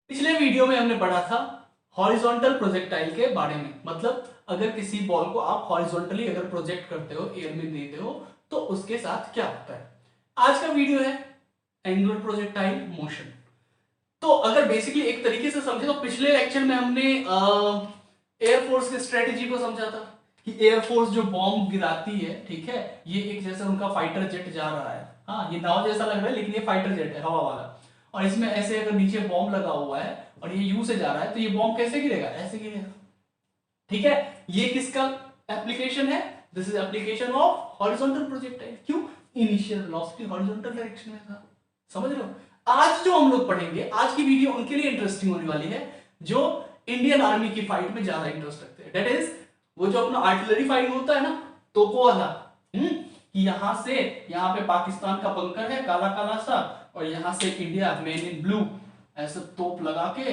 पिछले वीडियो में हमने पढ़ा था हॉरिजॉन्टल प्रोजेक्टाइल के बारे में। मतलब अगर किसी बॉल को आप हॉरिजॉन्टली अगर प्रोजेक्ट करते हो, एयर में देते हो, तो उसके साथ क्या होता है। आज का वीडियो है एंगुलर प्रोजेक्टाइल मोशन। तो अगर बेसिकली एक तरीके से समझे तो पिछले लेक्चर में हमने एयरफोर्स की स्ट्रेटेजी को समझा था कि एयरफोर्स जो बॉम्ब गिराती है, ठीक है, ये एक जैसा उनका फाइटर जेट जा रहा है। हाँ, ये नाव जैसा लग रहा है लेकिन ये फाइटर जेट है, हवा वाला। और इसमें ऐसे अगर नीचे बॉम्ब लगा हुआ है और ये यू से जा रहा है तो ये बॉम्ब कैसे गिरेगा, ऐसे गिरेगा। ठीक है, ये किसका एप्लीकेशन है? This is application of horizontal projectile. क्यों? इनिशियल वेलोसिटी हॉरिजॉन्टल डायरेक्शन में था। समझ रहे हो? आज जो हम लोग पढ़ेंगे, आज की वीडियो उनके लिए इंटरेस्टिंग होने वाली है जो इंडियन आर्मी की फाइट में ज्यादा इंटरेस्ट रखते हैं। दैट इज वो जो अपना आर्टिलरी फाइट होता है ना, तोपों वाला। कि यहां से यहां पे पाकिस्तान का बंकर है काला काला सा, और यहां से इंडिया मैन इन ब्लू ऐसे तोप लगा के,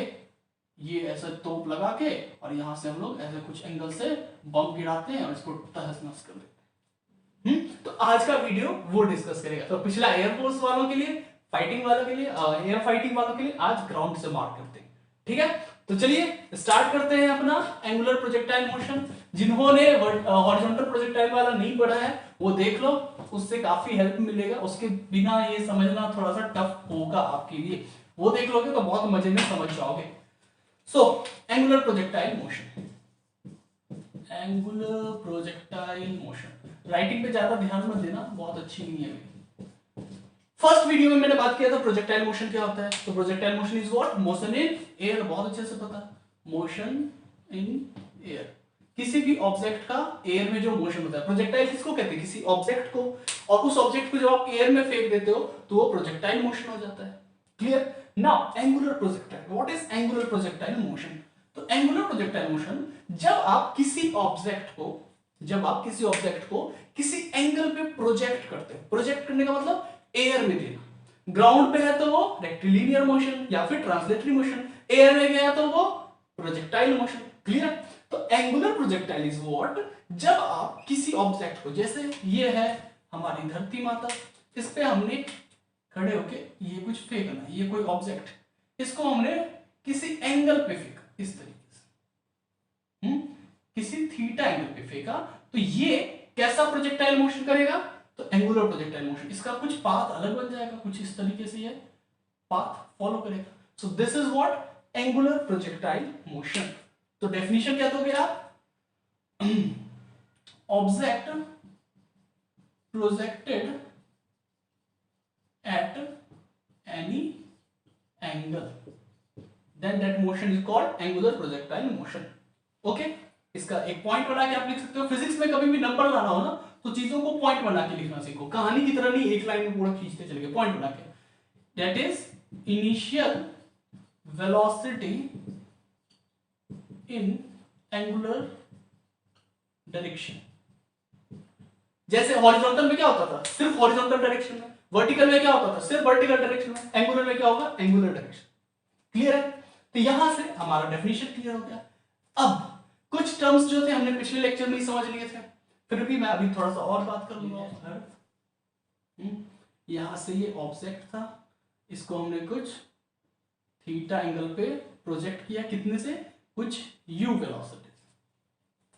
ये ऐसे तोप लगा के, और यहां से हम लोग ऐसे कुछ एंगल से बम गिराते हैं और इसको तहस नहस कर देते हैं। तो आज का वीडियो वो डिस्कस करेगा। तो पिछला एयरफोर्स वालों के लिए, फाइटिंग वालों के लिए, एयर फाइटिंग वालों के लिए, आज ग्राउंड से मार्क करते हैं। ठीक है, तो चलिए स्टार्ट करते हैं अपना एंगुलर प्रोजेक्टाइल मोशन। जिन्होंने हॉरिजॉन्टल प्रोजेक्टाइल वाला नहीं पढ़ा है वो देख लो, उससे काफी हेल्प मिलेगा। उसके बिना ये समझना थोड़ा सा टफ होगा आपके लिए। वो देख लोगे तो बहुत मजे में समझ जाओगे। So angular projectile motion, angular projectile motion writing पे ज्यादा ध्यान मत देना, बहुत अच्छी नहीं है। फर्स्ट वीडियो में मैंने बात किया था प्रोजेक्टाइल मोशन क्या होता है। तो projectile motion is what? Motion in air. बहुत अच्छे से पता, मोशन इन एयर। किसी भी ऑब्जेक्ट का एयर में जो मोशन होता है। प्रोजेक्टाइल किसको कहते हैं? किसी ऑब्जेक्ट को। और उस ऑब्जेक्ट को जब आप एयर में फेंक देते हो तो वो प्रोजेक्टाइल मोशन हो जाता है। Clear? Now angular projectile, what is angular projectile motion? तो एंगुलर प्रोजेक्टाइल मोशन जब आप किसी ऑब्जेक्ट को, किसी एंगल पे प्रोजेक्ट करते हैं। प्रोजेक्ट करने का मतलब एयर में देना। ग्राउंड पे है तो वो रेक्टिलिनियर मोशन या फिर ट्रांसलेटरी मोशन, एयर में गया तो वो प्रोजेक्टाइल मोशन। क्लियर? तो एंगुलर प्रोजेक्टाइल इज व्हाट? जब आप किसी ऑब्जेक्ट को, जैसे ये है हमारी धरती माता, इस पे हमने खड़े होके ये कुछ फेंकना, ये कोई ऑब्जेक्ट, इसको हमने किसी एंगल पे फेंका इस तरीके से, किसी थीटा एंगल पे फेंका, तो ये कैसा प्रोजेक्टाइल मोशन करेगा? तो एंगुलर प्रोजेक्टाइल मोशन। इसका कुछ पाथ अलग बन जाएगा, कुछ इस तरीके से ये पाथ फॉलो करेगा। So this is what angular projectile motion. तो डेफिनेशन क्या दोगे आप? Object projected at any angle, then that motion is called angular projectile motion. Okay, इसका एक पॉइंट बना के आप लिख सकते हो। फिजिक्स में कभी भी नंबर लाना हो ना तो चीजों को पॉइंट बना के लिखना सीखो। कहानी की तरह नहीं एक लाइन में पूरा खींचते चले गए, पॉइंट बना के। That is initial velocity in angular direction. जैसे हॉरिजॉन्टल में क्या होता था? सिर्फ हॉरिजॉन्टल डायरेक्शन में। वर्टिकल में क्या होता था? सिर्फ वर्टिकल डायरेक्शन में। एंगुलर में क्या होगा? Angular direction. क्लियर है? तो यहां से हमारा डेफिनेशन क्लियर हो गया। अब कुछ टर्म्स जो थे हमने पिछले लेक्चर में ही समझ लिए थे, फिर भी मैं अभी थोड़ा सा और बात कर लूंगा। यहां से ये ऑब्जेक्ट था, इसको हमने कुछ थीटा एंगल पे प्रोजेक्ट किया, कितने से? कुछ u वेलोसिटी।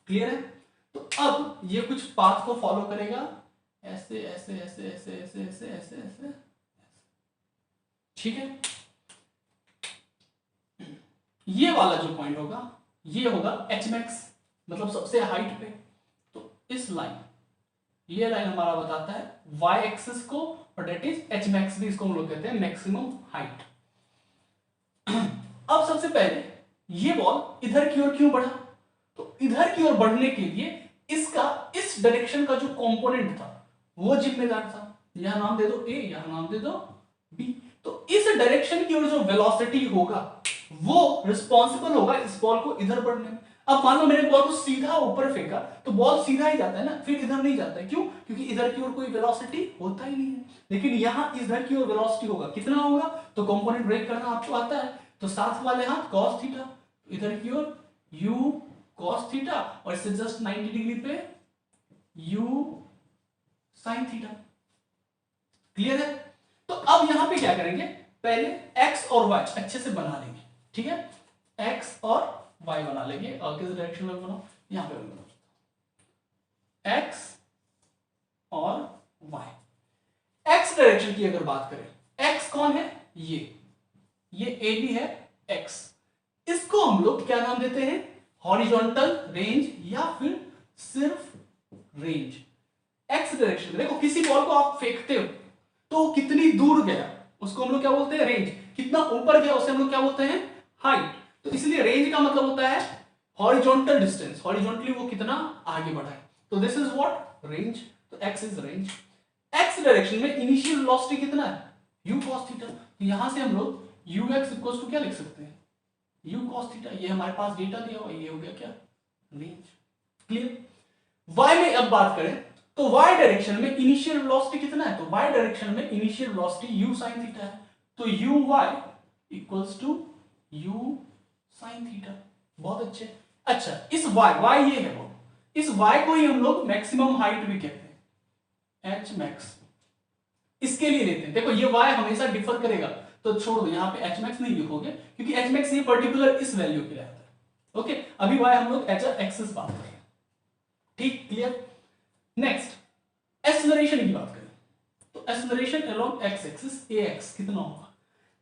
क्लियर है? तो अब ये कुछ पाथ को फॉलो करेगा, ऐसे ऐसे ऐसे ऐसे ऐसे ऐसे ऐसे ऐसे। ठीक है, ये वाला जो पॉइंट होगा ये होगा एच मैक्स, मतलब सबसे हाइट पे। तो इस लाइन, ये लाइन हमारा बताता है y एक्सिस को, और डेट इज एच मैक्स भी इसको हम लोग कहते हैं मैक्सिमम हाइट। अब सबसे पहले ये बॉल इधर की ओर क्यों बढ़ा? तो इधर की ओर बढ़ने के लिए इसका इस डायरेक्शन का जो कंपोनेंट था वो जिम्मेदार था। यहां नाम दे दो a, यहां नाम दे दो b। तो इस डायरेक्शन की ओर जो वेलोसिटी होगा वो रिस्पॉन्सिबल होगा इस बॉल को इधर बढ़ने में। अब मान लो मैंने बॉल को सीधा ऊपर फेंका तो बॉल सीधा ही जाता है ना, फिर इधर नहीं जाता है। क्यों? क्योंकि इधर की ओर कोई वेलोसिटी होता ही नहीं है। लेकिन यहां इधर की ओर वेलोसिटी होगा, कितना होगा? तो कंपोनेंट ब्रेक करना आपको आता है, तो साथ वाले हाथ cos थीटा, इधर की ओर u cos थीटा, और इससे जस्ट 90 डिग्री पे u sin थीटा। क्लियर है? तो अब यहां पे क्या करेंगे? पहले x और y अच्छे से बना लेंगे। ठीक है, एक्स और वाई बना लेंगे, और किस डायरेक्शन में बनाओ, यहां पे बनाओ एक्स और वाई। एक्स डायरेक्शन की अगर बात करें, एक्स कौन है, ये ए बी है एक्स, इसको हम लोग क्या नाम देते हैं, हॉरिजॉन्टल रेंज या फिर सिर्फ रेंज। एक्स डायरेक्शन में देखो, किसी बॉल को आप फेंकते हो तो कितनी दूर गया उसको हम लोग क्या बोलते हैं, रेंज। कितना ऊपर गया उसे हम लोग क्या बोलते हैं, हाइट। तो इसलिए रेंज का मतलब होता है हॉरिजॉन्टल डिस्टेंस, हॉरिजॉन्टली वो कितना आगे बढ़ा है, तो दिस इज व्हाट, रेंज। तो x is range. X direction में इनिशियल वेलोसिटी कितना है, u cos थीटा। तो यहां से हम लोग ux इक्वल्स टू क्या लिख सकते हैं, u cos थीटा। ये हमारे पास डेटा दिया हुआ, ये हो गया क्या, रेंज। क्लियर। y में अब बात करें तो y डायरेक्शन में इनिशियल वेलोसिटी कितना है, तो y डायरेक्शन में initial velocity u sin theta है, तो uy equals to u sin theta. बहुत अच्छे। अच्छा, इस y ये है वो, इस y को ही हम लोग मैक्सिमम हाइट भी कहते हैं, h max। इसके लिए लेते हैं, देखो ये y हमेशा डिफर करेगा, तो छोड़ दो, यहां पे h max नहीं लिखोगे क्योंकि h max ये पर्टिकुलर इस वैल्यू के लिए आता है। ओके, अभी y हम लोग h एक्सिस बात करें, ठीक, क्लियर। नेक्स्ट एक्सेलरेशन की बात करें, तो acceleration along x axis ax कितना होगा।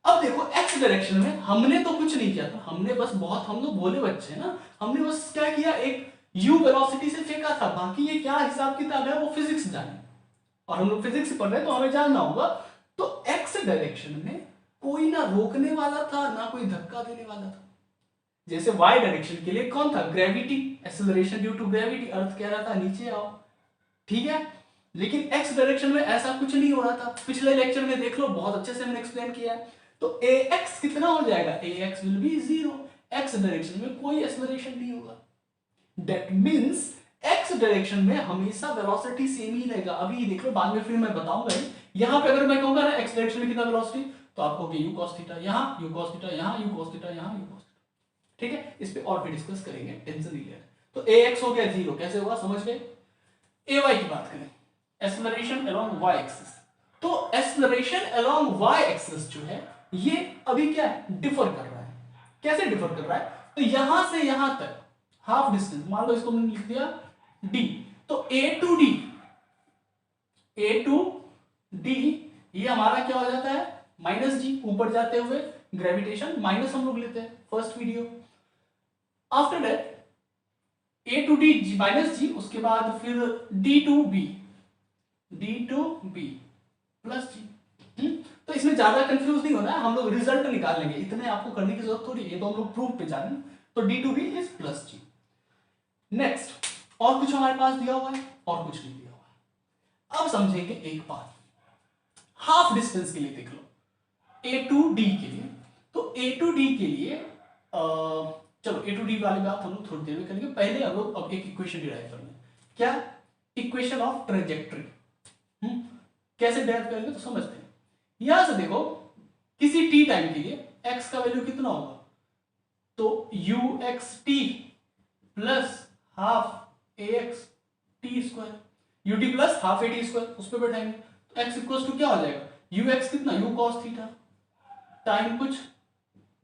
अब देखो x डायरेक्शन में हमने तो कुछ नहीं किया था, हमने बस बहुत, हम लोग भोले बच्चे ना, हमने बस क्या किया, एक u वेलोसिटी से फेंका था, बाकी ये क्या हिसाब किताब है वो फिजिक्स जाने, और हम लोग फिजिक्स पढ़ रहे हैं तो हमें जानना होगा। तो x डायरेक्शन में कोई ना रोकने वाला था ना कोई धक्का देने वाला था। जैसे y डायरेक्शन के लिए कौन था, gravity, acceleration due to gravity, earth कह रहा था नीचे आओ, ठीक है। लेकिन x डायरेक्शन में ऐसा कुछ नहीं हो रहा था, पिछले लेक्चर में देख लो, बहुत अच्छे से हमने एक्सप्लेन किया है। तो ax कितना हो जाएगा, ax will be 0, x direction में कोई एक्सेलरेशन नहीं होगा। दैट मींस x डायरेक्शन में हमेशा वेलोसिटी सेम ही रहेगा। अभी देख लो, बाद में फिर मैं बताऊंगा ही। यहां पे अगर मैं कहूंगा ना x डायरेक्शन में कितना वेलोसिटी, तो आप कहोगे u cos थीटा, यहां u cos थीटा, यहां u cos थीटा, यहां u cos थीटा, ठीक है। इस पे और भी डिस्कस करेंगे, टेंशन नहीं लेना। तो ax हो गया 0, कैसे होगा समझ गए। ay की बात करें, एक्सेलरेशन अलोंग y एक्सिस, तो एक्सेलरेशन अलोंग y एक्सिस जो है ये अभी क्या है, डिफर कर रहा है। कैसे डिफर कर रहा है, तो यहां से यहां तक हाफ डिस्टेंस, मान लो इसको हमने लिख दिया d, तो a टू d ये हमारा क्या हो जाता है, माइनस जी, ऊपर जाते हुए ग्रेविटेशन माइनस हम लोग लेते हैं first video. After that a to d minus G, उसके बाद फिर d to b plus G. तो इसमें ज्यादा कंफ्यूज नहीं होना है, हम लोग रिजल्ट निकाल लेंगे, इतने आपको करने की जरूरत थोड़ी है, तो हम लोग प्रूफ पे जाने। तो d to b is plus g. Next, और कुछ हमारे पास दिया हुआ है, और कुछ नहीं दिया हुआ है। अब समझेंगे एक बात, हाफ डिस्टेंस के लिए देख लो, a टू d के लिए, तो a टू d के लिए चलो a टू d वाली बात हम लोग थोड़ी देर में करेंगे, पहले हम लोग अब एक इक्वेशन डिराइव कर लें। क्या, इक्वेशन ऑफ ट्रेजेक्टरी। कैसे डिराइव करेंगे तो समझते हैं। यहां से देखो, किसी t टाइम के लिए x का वैल्यू कितना होगा, तो uxt plus half ax T square, ut plus half at square, उस पर बैठाएंगे तो x इक्वल्स टू क्या हो जाएगा, ux कितना, u cos थीटा टाइम कुछ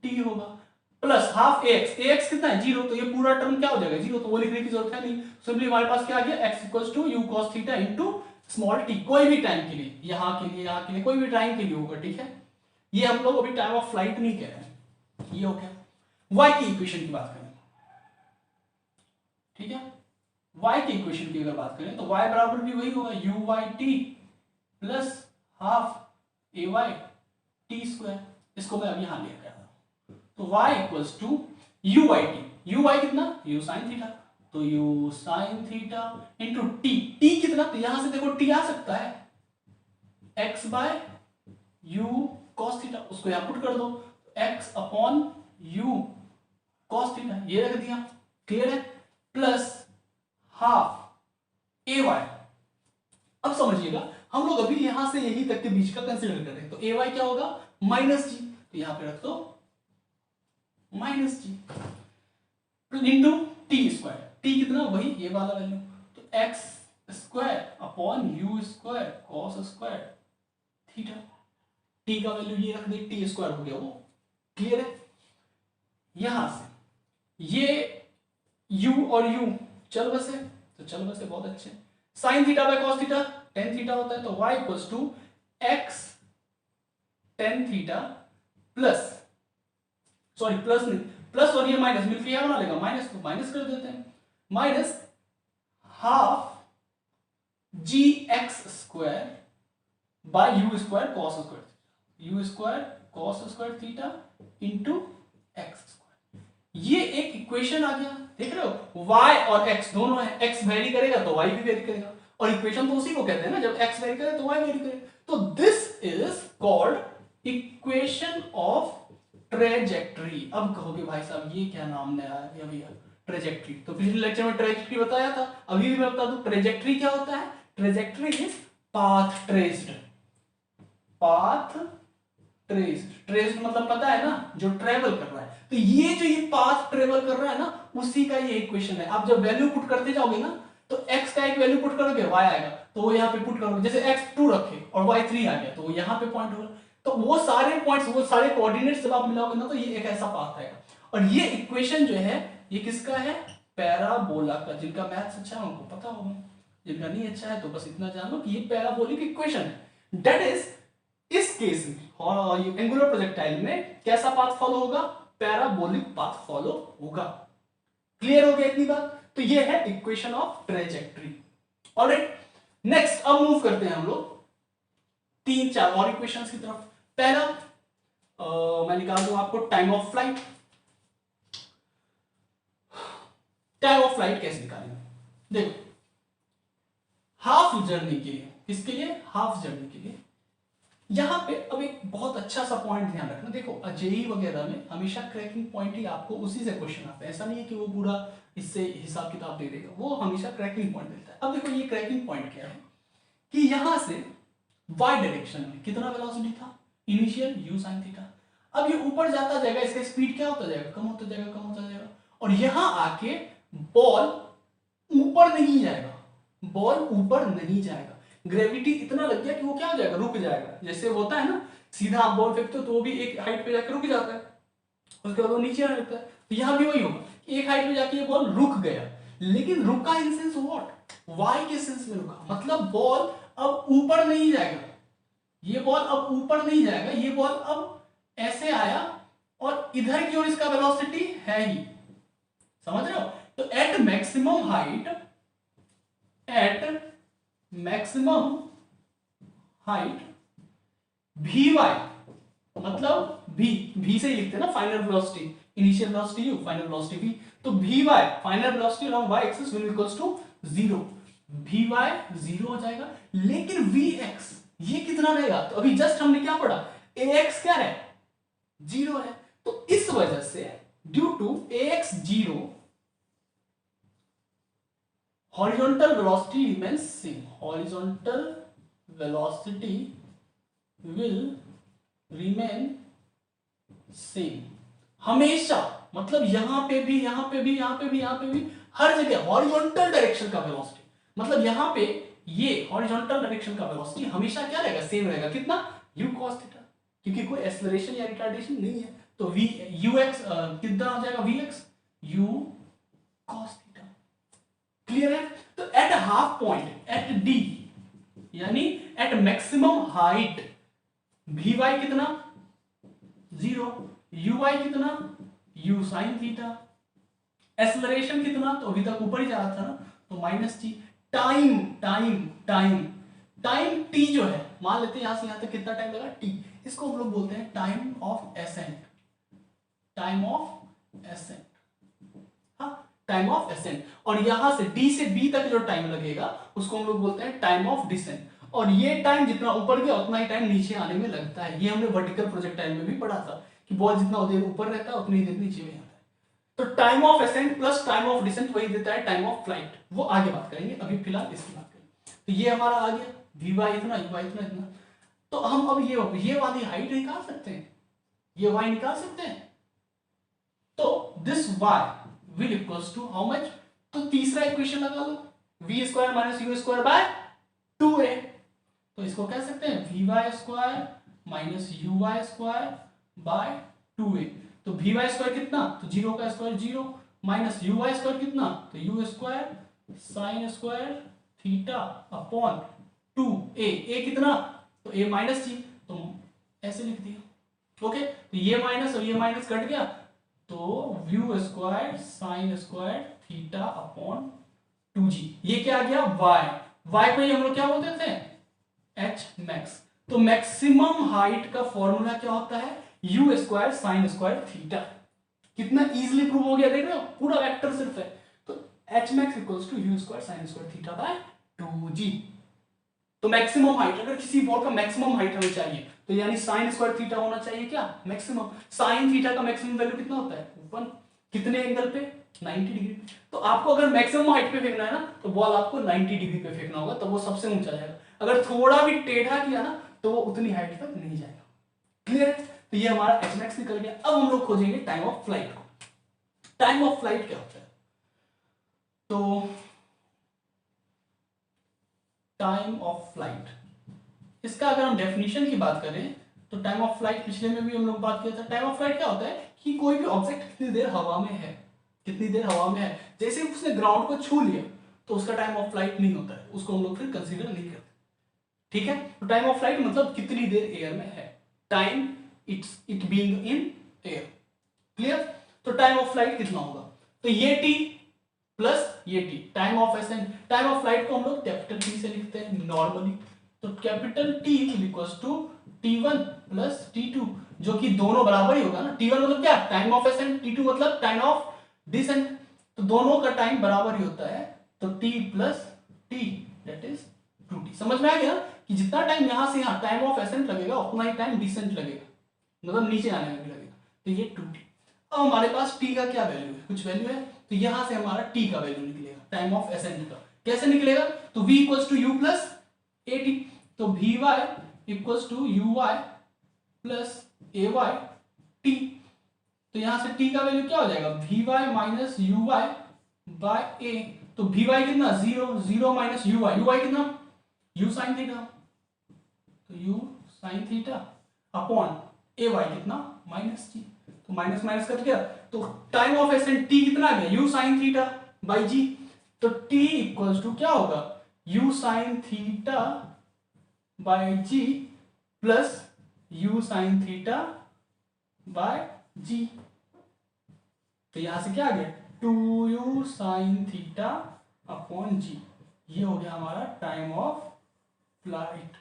t होगा, प्लस हाफ ax कितना है 0, तो ये पूरा टर्म क्या हो जाएगा 0, तो वो लिखने की जरूरत है नहीं। सिंपली हमारे पास क्या आ गया, x equals to u cos theta into small t, कोई भी टाइम के लिए, यहां के लिए, यहां के लिए, कोई भी टाइम के लिए होगा, ठीक है। ये हम लोग अभी टाइम ऑफ फ्लाइट नहीं कह रहे हैं, ये हो गया। y की इक्वेशन की बात करें, ठीक है, y की इक्वेशन की अगर बात करें तो y बराबर भी वही होगा, uyt plus half ay t square, इसको मैं अब यहां लेकर आ रहा हूं, तो y इक्वल्स टू uy कितना, u sin थीटा, तो u sin theta into t कितना, तो यहां से देखो t आ सकता है x by u cos theta, उसको यहां पुट कर दो, x upon u cos theta, ये रख दिया, क्लियर है, प्लस हाफ ए वाई। अब समझिएगा, हम लोग अभी यहां से यही तक के बीच का कंसीडर कर रहे हैं, तो ए वाई क्या होगा, माइनस जी, तो यहां पे रख दो minus g into T square, T कितना वही ये वाला वैल्यू, तो x square upon you square cos square theta, T का वैल्यू ये रख दे, टी स्क्वायर हो गया वो, क्लियर है। यहां से ये u और u चल बसे, तो चल बसे, बहुत अच्छे। Sine theta by cos theta tan theta होता है, तो y equals to x tan theta plus, sorry plus नहीं, प्लस और ये माइनस मिलकर क्या बना लेगा माइनस, तो माइनस कर देते हैं, minus half g x square by u square cos square, u square cos square theta into x square. ये एक इक्वेशन आ गया, देख रहे हो, y और x दोनों है, x वेरी करेगा तो y भी वेरी करेगा, और इक्वेशन तो उसी को कहते हैं ना, जब x वेरी करे तो y वेरी करे। तो this is called equation of trajectory. अब कहोगे भाई साहब ये क्या नाम नया है भैया, ट्रेजेक्टरी, तो पिछले लेक्चर में ट्रेजेक्टरी बताया था, अभी भी मैं बता दूं ट्रेजेक्टरी क्या होता है। Trajectory is path traced, path traced, traced मतलब पता है ना, जो ट्रेवल कर रहा है, तो ये जो ये पाथ ट्रेवल कर रहा है ना, उसी का ये इक्वेशन है। आप जब वैल्यू पुट करते जाओगे ना, तो x का एक वैल्यू पुट करोगे y आएगा, तो वो यहाँ पे पुट करोगे, जैसे x 2 रखे और y 3 आ गया, तो वो यहाँ पे पॉइंट होगा। तो वो सारे पॉइंट्स, वो सारे कोऑर्डिनेट्स जब आप मिलाओगे ना, तो ये एक ऐसा पाथ आएगा। और ये इक्वेशन जो है ये किसका है, पैराबोला का। जिनका मैथ्स अच्छा है उनको पता होगा, जिनका नहीं अच्छा है तो बस इतना जान लो कि ये पैराबोलिक इक्वेशन है। दैट इज इस केस में और ये एंगुलर प्रोजेक्टाइल में कैसा पाथ फॉलो होगा, पैराबोलिक पाथ फॉलो होगा। क्लियर हो गया इतनी बात। तो ये है equation of trajectory. Alright, next अब मूव करते हैं हम लोग तीन चार और इक्वेशंस की तरफ। पहला मैं निकाल दूं आपको time of flight. Time of flight कैसे निकालेंगे, देखो हाफ जर्नी के लिए, किसके लिए, हाफ जर्नी के लिए। यहां पे अब एक बहुत अच्छा सा पॉइंट ध्यान रखना, देखो जेईई वगैरह में हमेशा क्रैकिंग पॉइंट ही आपको उसी से क्वेश्चन आता है, ऐसा नहीं है कि वो पूरा इससे हिसाब किताब दे देगा, वो हमेशा क्रैकिंग पॉइंट देता है। अब देखो ये क्रैकिंग पॉइंट क्या है कि यहां से y डायरेक्शन में कितना वेलोसिटी था इनिशियल u sin थीटा, अब ये ऊपर जाता जाएगा, इसका स्पीड क्या होता जाएगा, कम होता जाएगा, कम होता जाएगा, और यहां आके बॉल ऊपर नहीं जाएगा, बॉल ऊपर नहीं जाएगा, ग्रेविटी इतना लग गया कि वो क्या हो जाएगा, रुक जाएगा। जैसे होता है ना, सीधा आप बॉल फेंकते हो तो वो भी एक हाइट पे जाकर रुक जाता है, उसके बाद वो नीचे आने लगता है, तो यहां भी वही होगा, एक हाइट पे जाके ये बॉल रुक गया, लेकिन रुका इन सेंस व्हाट, वाई के सेंस में रुका, मतलब बॉल अब ऊपर नहीं जाएगा, ये बॉल अब ऊपर नहीं जाएगा, ये बॉल अब ऐसे आया और इधर की ओर इसका वेलोसिटी है ही, समझ रहे हो। तो at maximum height, at maximum height v y, मतलब v से ही लिखते हैं ना final velocity, initial velocity u, final velocity v, तो we y final velocity along y axis will equals to 0, v y 0 हो जाएगा, लेकिन vx ये कितना रहेगा, तो अभी जस्ट हमने क्या पढ़ा, ax क्या है 0 है, तो इस वजह से due to ax 0 horizontal velocity remains same, horizontal velocity will remain same हमेशा, मतलब यहां पे भी, यहां पे भी, यहां पे भी, यहां पे भी, हर जगह हॉरिजॉन्टल डायरेक्शन का वेलोसिटी, मतलब यहां पे ये हॉरिजॉन्टल डायरेक्शन का वेलोसिटी हमेशा क्या रहेगा, सेम रहेगा, कितना u cos थीटा, क्योंकि कोई एक्सेलरेशन या रिटार्डेशन नहीं है, तो v ux कितना हो जाएगा, vx u cos theta. Clear है। तो at half point, at d यानी एट मैक्सिमम हाइट vy कितना 0, uy कितना u sin थीटा, एक्सेलरेशन कितना, तो अभी तक ऊपर ही जा रहा था ना, तो minus t, time time time time t जो है, मान लेते हैं यहां से यहां तक कितना टाइम लगा t, इसको हम लोग बोलते हैं time of accent, time of accent, हाँ टाइम ऑफ एसेंट, और यहां से d से b तक जो टाइम लगेगा उसको हम लोग बोलते हैं टाइम ऑफ डिसेंट, और ये टाइम जितना ऊपर गया उतना ही टाइम नीचे आने में लगता है। ये हमने वर्टिकल प्रोजेक्टाइल में भी पढ़ा था कि बॉल जितना देर ऊपर रहता है उतनी देर नीचे में आता है। तो time of ascent plus time of descent वही देता है टाइम ऑफ फ्लाइट, वो आगे बात करेंगे, अभी फिलहाल इसकी बात करेंगे। तो ये हमारा आ गया वी वाई इतना, यू वाई इतना इतना, तो हम अब ये वाली हाइट निकाल सकते हैं, ये वाई निकाल सकते हैं, तो this Y will equals to how much, तो तीसरा इक्वेशन लगा लो, V square minus U square by 2a, तो इसको कह सकते हैं V Y square minus you Y square by 2a, तो वी वाई स्क्वायर कितना, तो जीरो का square zero, minus you Y square कितना, तो U square sine square theta upon 2 A कितना, तो ए माइनस जी, तो ऐसे लिख दिया। ओके, तो ये माइनस और ये माइनस कट गया, तो view square sine square theta upon 2g। ये क्या आ गया, y को ये हम लोग क्या बोलते थे, h मैक्स। तो मैक्सिमम हाइट का फॉर्मूला क्या होता है, you square sine square theta. कितना इजीली प्रूव हो गया, देख रहे हो, पूरा वेक्टर सिर्फ है। तो h max equals to u square sine square theta by 2g। तो मैक्सिमम हाइट, अगर किसी बॉल का मैक्सिमम हाइट हमें चाहिए तो यानी साइन स्क्वायर थीटा होना चाहिए क्या, मैक्सिमम। साइन थीटा का मैक्सिमम वैल्यू कितना होता है 1, कितने एंगल पे, 90 डिग्री। तो आपको अगर मैक्सिमम हाइट पे फेंकना है ना, तो बॉल आपको 90 डिग्री पे फेंकना होगा, तो वो सबसे ऊंचा जाएगा। अगर थोड़ा भी टेढ़ा किया ना, तो वो उतनी हाइट तक नहीं जाएगा। क्लियर है, तो ये हमारा एच मैक्स निकल गया। अब हम लोग खोजेंगे टाइम ऑफ फ्लाइट को। टाइम ऑफ फ्लाइट क्या होता है, तो टाइम ऑफ फ्लाइट, इसका अगर हम डेफिनेशन की बात करें तो टाइम ऑफ फ्लाइट, पिछले में भी हम लोग बात किया था। टाइम ऑफ फ्लाइट क्या होता है कि कोई भी ऑब्जेक्ट कितनी देर हवा में है, कितनी देर हवा में है, जैसे उसने ग्राउंड को छू लिया तो उसका टाइम ऑफ फ्लाइट नहीं होता है, उसको हम लोग फिर कंसीडर नहीं करते। ठीक है, तो टाइम ऑफ फ्लाइट मतलब कितनी देर एयर में है, time it being in air. Clear, तो टाइम ऑफ फ्लाइट कितना होगा, तो ये टी प्लस ये T, time of accent. Time of flight को हम लोग कैपिटल टी से लिखते हैं नॉर्मली, तो capital T equals to T1 plus T2, जो कि दोनों बराबर ही होगा ना। T1 मतलब क्या, टाइम ऑफ एसेंट, T2 मतलब टाइम ऑफ डिसेंट, तो दोनों का टाइम बराबर ही होता है, तो T plus T that is 2T। समझ में आ गया कि जितना टाइम यहां से यहां टाइम ऑफ एसेंट लगेगा उतना ही टाइम डिसेंट लगेगा, मतलब नीचे आने में भी लगेगा, तो ये 2T। अब हमारे पास T का क्या वैल्यू है, कुछ वैल्यू है, तो यहां से हमारा T का वैल्यू निकलेगा, टाइम ऑफ एसेंट का। कैसे निकलेगा, तो V इक्वल्स टू U प्लस AT, तो Vy equals to u y plus a y t. तो यहां से टी का वैल्यू क्या हो जाएगा, v y minus you y by a. तो वी वाई कितना, zero, zero minus you y कितना, यू साइन थीटा, तो u sine theta upon a y कितना, माइनस जी, तो माइनस माइनस कट गया, तो टाइम ऑफ एसेंट टी कितना आ गया, u sine theta by g. तो टी इक्वल्स टू क्या होगा, u sine theta by g plus u sine theta by g. तो यहां से क्या आ गया, 2u sign theta upon g. ये हो गया हमारा टाइम ऑफ फ्लाइट।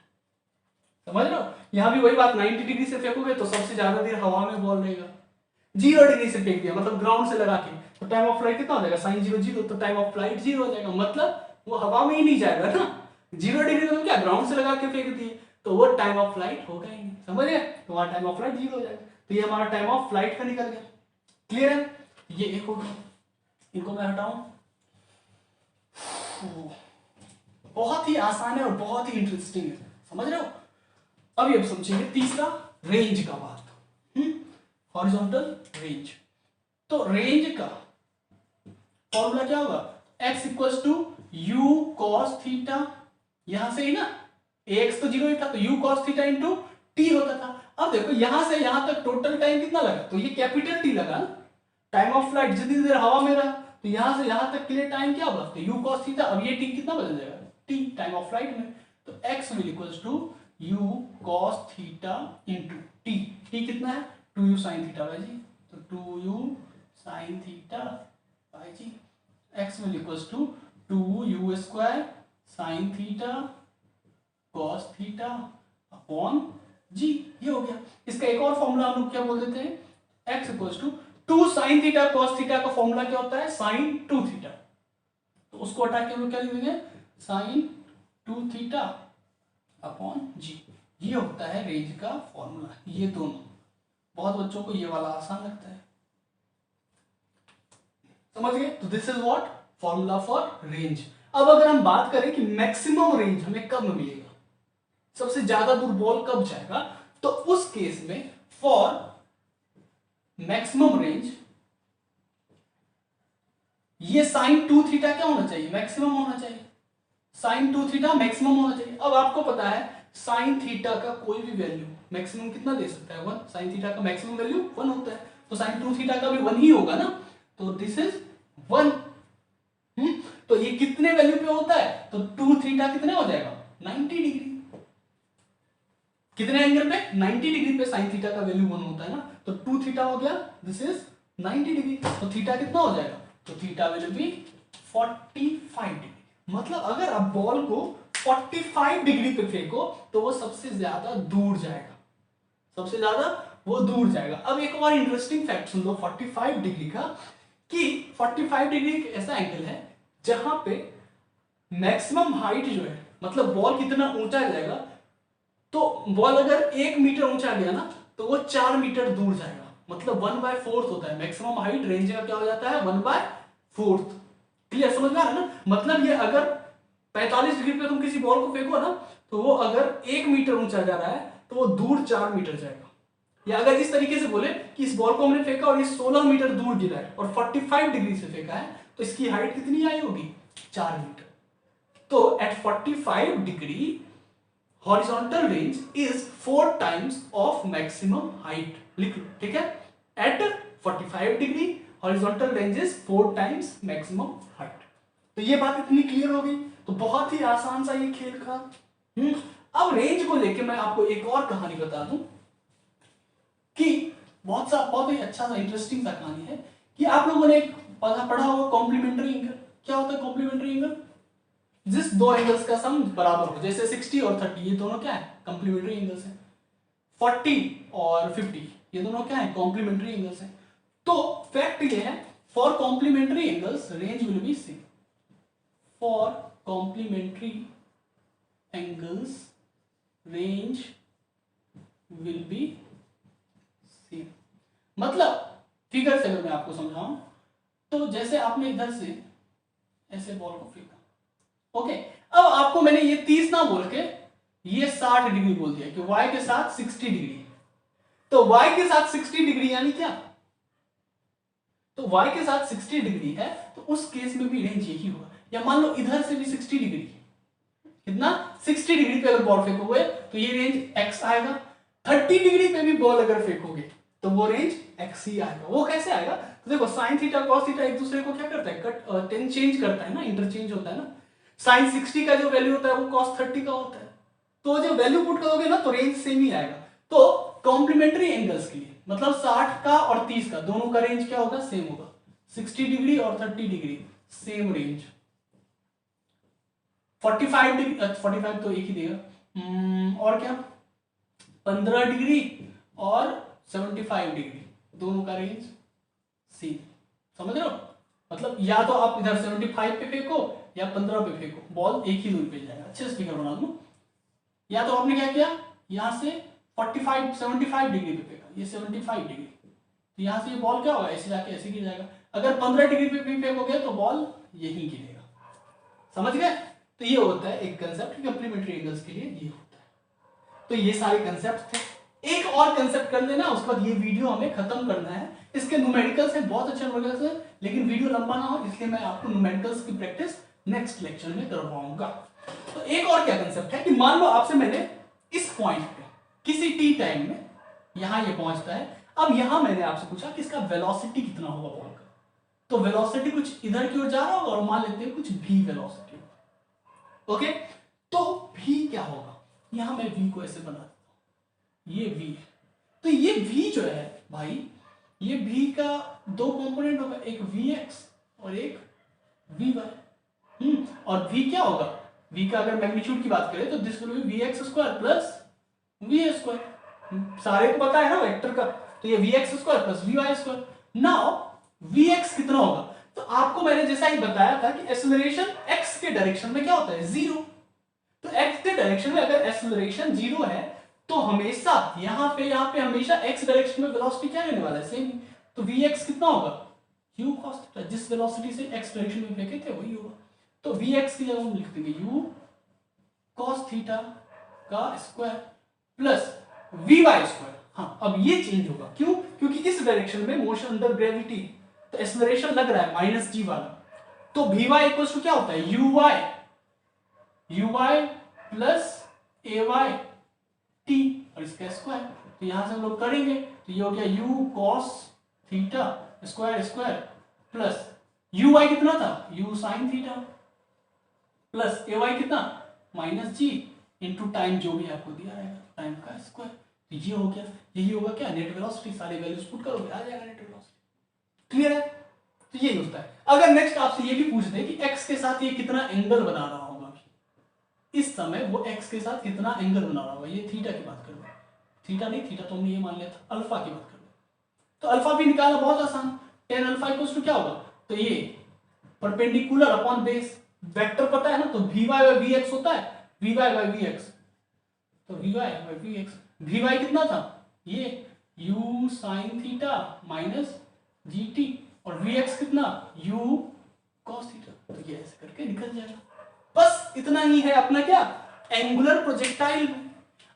समझ लो, यहां भी वही बात, 90 डिग्री से फेंकोगे तो सबसे ज्यादा देर हवा में बॉल रहेगा, 0 डिग्री से फेंक दिया मतलब ग्राउंड से लगा के, तो टाइम ऑफ फ्लाइट कितना हो जाएगा, साइन 0 0, तो टाइम ऑफ फ्लाइट 0 हो जाएगा, मतलब वो हवा में ही नहीं जाएगा ना। 0 डिग्री तो क्या ग्राउंड से लगा के फेंक दिए, तो वो टाइम ऑफ फ्लाइट होगा ही नहीं, समझ गए, तो वहां टाइम ऑफ फ्लाइट 0 हो जाएगा। तो ये हमारा टाइम ऑफ फ्लाइट का निकल गया। क्लियर है, ये एक हो गया, इनको मैं हटाऊं। बहुत ही आसान है और बहुत ही इंटरेस्टिंग है, समझ रहे हो। अभी अब समझेंगे तीसरा, रेंज का बात, हॉरिजॉन्टल रेंज। तो रेंज का फॉर्मूला क्या होगा, x equals to u cos theta, यहां से ही ना, ax तो 0 ही था, तो u cos theta into T होता था। अब देखो यहां से यहां तक टोटल टाइम कितना लगा, तो ये कैपिटल टी लगा ना, टाइम ऑफ फ्लाइट जितनी देर हवा में रहा, तो यहां से यहां तक के लिए टाइम क्या होगा, तो u cos थीटा। अब ये टी कितना बदल जाएगा, टी टाइम ऑफ फ्लाइट में, तो x will equals to u cos theta into T. T कितना है, 2u sin theta by g, तो 2u sin theta by g. x will equals to 2u square sin theta cos theta upon g. ये हो गया। इसका एक और formula हम लोग क्या बोल देते हैं, x equals to 2 sin theta cos theta का फॉर्मूला क्या होता है, sin 2 थीटा, तो उसको हटा के हम लोग क्या लिखेंगे, sin 2 थीटा अपॉन जी। ये होता है रेंज का फॉर्मूला। ये दोनों, बहुत बच्चों को ये वाला आसान लगता है, समझ गए। तो this is what formula for range. अब अगर हम बात करें कि मैक्सिमम रेंज हमें कब मिलेगा, सबसे ज्यादा दूर बॉल कब जाएगा, तो उस केस में फॉर मैक्सिमम रेंज ये साइन 2 थीटा क्या होना चाहिए, मैक्सिमम होना चाहिए, साइन 2 थीटा मैक्सिमम होना चाहिए। अब आपको पता है साइन थीटा का कोई भी वैल्यू मैक्सिमम कितना दे सकता है, 1। साइन थीटा का मैक्सिमम वैल्यू 1 होता है, तो साइन 2 थीटा का भी 1 ही होगा ना, तो दिस इज 1। तो ये कितने वैल्यू पे होता है, तो 2 थीटा कितने हो जाएगा 90 डिग्री। कितने एंगल पे 90 डिग्री पे साइन थीटा का वैल्यू 1 होता है ना, तो 2 थीटा हो गया, दिस इज 90 डिग्री। तो थीटा कितना हो जाएगा, तो थीटा विल बी 45 डिग्री। मतलब अगर आप बॉल को 45 डिग्री पे फेंको तो वो सबसे ज्यादा दूर जाएगा, सबसे ज्यादा वो दूर जाएगा। अब एक और इंटरेस्टिंग फैक्ट सुन लो 45 डिग्री का, कि 45 डिग्री एक ऐसा एंगल है जहां पे मैक्सिमम हाइट जो है, मतलब बॉल कितना ऊंचा जाएगा, तो बॉल अगर 1 मीटर ऊंचा गया ना तो वो 4 मीटर दूर जाएगा, मतलब 1/4 होता है मैक्सिमम हाइट, रेंज का क्या हो जाता है 1/4। क्लियर, समझ में आ रहा है ना। मतलब ये अगर 45 डिग्री पे तुम किसी बॉल को फेंको ना, तो वो अगर 1 मीटर ऊंचा जा रहा है तो वो दूर 4 मीटर जाएगा। या अगर इस तरीके से बोले कि इस बॉल को हमने फेंका और ये 16 मीटर दूर गिरा है और 45 डिग्री से फेंका है, तो इसकी हाइट कितनी आई होगी 4 मीटर। तो at 45 degree horizontal range is 4 times of maximum height. लिख लो, ठीक है। At 45 degree horizontal range is 4 times maximum height. तो ये बात इतनी क्लियर हो गई, तो बहुत ही आसान सा ये खेल था। अब रेंज को लेके मैं आपको एक और कहानी बता दूं कि बहुत ही अच्छा सा इंटरेस्टिंग सा कहानी है कि आप लोगों ने पढ़ा होगा कॉम्प्लीमेंट्री एंगल। क्या होता है कॉम्प्लीमेंट्री एंगल, जिस दो एंगल्स का सम बराबर हो, जैसे 60 और 30 ये दोनों क्या है कॉम्प्लीमेंट्री एंगल्स हैं। 40 और 50 ये दोनों क्या है कॉम्प्लीमेंट्री एंगल्स हैं। तो फैक्ट ये है for complementary angles range will be same. For complementary angles range will be same. मतलब फिगर से अगर मैं आपको समझाऊं तो जैसे आपने इधर से ऐसे बॉल को फेंका, ओके, अब आपको मैंने ये 30 ना बोल के ये 60 डिग्री बोल दिया कि y के साथ 60 डिग्री, तो y के साथ 60 डिग्री यानी क्या, तो y के साथ 60 डिग्री है, तो उस केस में भी रेंज यही होगा। या मान लो इधर से भी 60 डिग्री, कितना 60 डिग्री पे अगर बॉल फेंकोगे तो ये रेंज x आएगा। 30 डिग्री पे भी बॉल अगर फेंकोगे तो वो रेंज x ही आएगा। वो कैसे आएगा, तो देखो साइन थीटा कॉस थीटा एक दूसरे को क्या करता है कट टेन चेंज करता है ना, इंटरचेंज होता है ना। साइन 60 का जो वैल्यू होता है वो कॉस 30 का होता है, तो जब वैल्यू पुट करोगे ना तो रेंज सेम ही आएगा। तो कॉम्प्लीमेंट्री एंगल्स के लिए मतलब 60 का और 30 का दोनों का रेंज क्या होगा सेम होगा। 60 डिग्री और 30 डिग्री सेम रेंज। 45 डिग्री 45 तो एक ही देगा, और क्या 15 डिग्री और 75 डिग्री दोनों का रेंज सेम। समझ रहे हो, मतलब या तो आप इधर 75 पे फेंको या 15 पे फेंको, बॉल एक ही दूरी पे जाएगा। अच्छे से फिगर बना दूं, या तो आपने क्या किया यहां से 75 डिग्री पे फेंका, ये 75 डिग्री, तो यहां से ये बॉल क्या होगा ऐसे जाके ऐसे गिर जाएगा। अगर 15 डिग्री पे भी फेंकोगे तो बॉल यही गिरेगा। समझ गए, तो ये होता है एक कंसेप्ट कॉम्प्लीमेंट्री एंगल्स के लिए ये होता है। तो ये सारे कंसेप्ट थे, एक और कंसेप्ट कर लेना उसके बाद ये वीडियो हमें खत्म करना है। इसके न्यूमेरिकल्स हैं बहुत अच्छे न्यूमेरिकल्स हैं, लेकिन वीडियो लंबा ना हो इसलिए मैं आपको न्यूमेरिकल्स की प्रैक्टिस नेक्स्ट लेक्चर में करवाऊंगा। तो एक और क्या कंसेप्ट है कि मान लो आपसे मैंने इस पॉइंट पे किसी टी टाइम में यहां ये पहुंचता है, अब यहां मैंने आपसे पूछा कि इसका वेलोसिटी कितना होगा बॉल का, तो वेलोसिटी कुछ इधर की ओर जा रहा होगा और मान लेते हैं कुछ v वेलोसिटी। ओके, तो v क्या होगा, यहां मैं v को ऐसे बना देता हूं, ये v है। तो ये v जो है भाई, ये v का दो कंपोनेंट होगा, एक vx और एक vy। और v क्या होगा, v का अगर मैग्नीट्यूड की बात करें तो this will be vx square plus v square. सारे को पता है ना वेक्टर का, तो ये vx square plus vy square. Now vx कितना होगा, तो आपको मैंने जैसा ही बताया था कि एक्सेलरेशन x के डायरेक्शन में क्या होता है 0। तो x के डायरेक्शन में अगर एक्सेलरेशन 0 है तो हमेशा यहां पे हमेशा x डायरेक्शन में वेलोसिटी क्या रहने वाला है सेम। तो vx कितना होगा u cos थीटा, जिस वेलोसिटी से x डायरेक्शन में फेंके थे वही होगा। तो vx की जगह हम लिख देंगे u cos थीटा का स्क्वायर प्लस vy स्क्वायर। हाँ, अब ये चेंज होगा, क्यों, क्योंकि इस डायरेक्शन में मोशन अंडर ग्रेविटी, तो एक्सेलरेशन लग रहा है माइनस जी वाला, तो vy इक्वल्स टू क्या होता है uy प्लस ay t और इसका स्क्वायर। तो यहां से हम लोग करेंगे तो ये हो गया u cos theta square square plus u y कितना था, u sine theta plus a y कितना माइनस जी इंटू टाइम जो भी आपको दिया रहेगा टाइम का स्क्वायर। तो ये हो गया, यही होगा क्या नेट वेलोसिटी, सारी वैल्यूज पुट करोगे आ जाएगा नेट वेलोसिटी। क्लियर है? तो यही होता है। अगर नेक्स्ट आपसे ये भी पूछ दे कि x के साथ ये कितना एंगल बना रहा होगा, इस समय वो x के साथ कितना एंगल बना रहा होगा, ये थीटा की बात कर रहे हैं, थीटा नहीं, थीटा तो हमने ये मान लिया था, अल्फा की बात कर रहे हैं। तो अल्फा भी निकालना बहुत आसान, टेन अल्फा इक्वल्स टू क्या होगा, तो ये परपेंडिकुलर अपॉन बेस, वेक्टर पता है ना, तो we y by v x होता है, v y by v x, तो we y by v x, v y कितना था ये u sine theta minus g t, और वी एक्स कितना u cos थीटा, तो ये ऐसे करके निकल जाएगा। बस इतना ही है अपना क्या एंगुलर प्रोजेक्टाइल।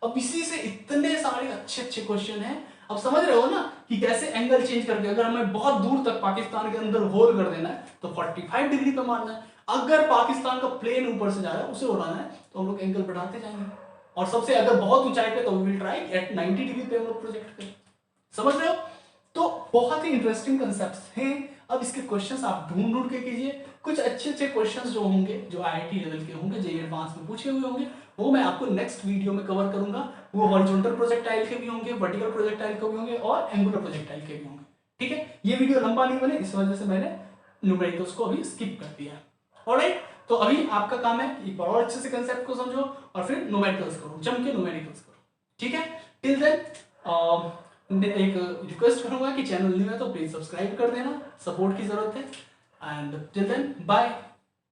अब इसी से इतने सारे अच्छे अच्छे क्वेश्चन हैं। अब समझ रहे हो ना कि कैसे एंगल चेंज करके, अगर हमें बहुत दूर तक पाकिस्तान के अंदर होल कर देना है तो 45 डिग्री पे मारना है, अगर पाकिस्तान का प्लेन ऊपर से जा रहा है उसे उड़ाना है तो हम लोग एंगल बढ़ाते जाएंगे, और सबसे अगर बहुत ऊंचाई पे तो we will try at 90 degree पे हम लोग प्रोजेक्ट करें। समझ रहे हो? तो बहुत ही इंटरेस्टिंग कंसेप्ट्स हैं। अब इसके क्वेश्चंस आप ढूंढ ढूंढ के कीजिए, कुछ अच्छे अच्छे क्वेश्चंस जो होंगे, जो आईआईटी लेवल के होंगे, जेईई एडवांस में पूछे हुए होंगे, वो मैं आपको नेक्स्ट वीडियो में कवर करूंगा। वो हॉरिजॉन्टल प्रोजेक्टाइल के भी होंगे, वर्टिकल प्रोजेक्टाइल के भी होंगे, और एंगुलर प्रोजेक्टाइल के भी होंगे। ठीक है, ये वीडियो लंबा नहीं बने इस वजह से मैंने न्यूमेरिकल्स को अभी स्किप कर दिया। ऑलराइट, तो अभी आपका काम है एक बार और अच्छे से कंसेप्ट को समझो और फिर न्यूमेरिकल्स करो, जम के न्यूमेरिकल्स करो। ठीक है, टिल देन एक रिक्वेस्ट करूंगा कि चैनल न्यू है तो प्लीज सब्सक्राइब कर देना, सपोर्ट की जरूरत है। And till then bye.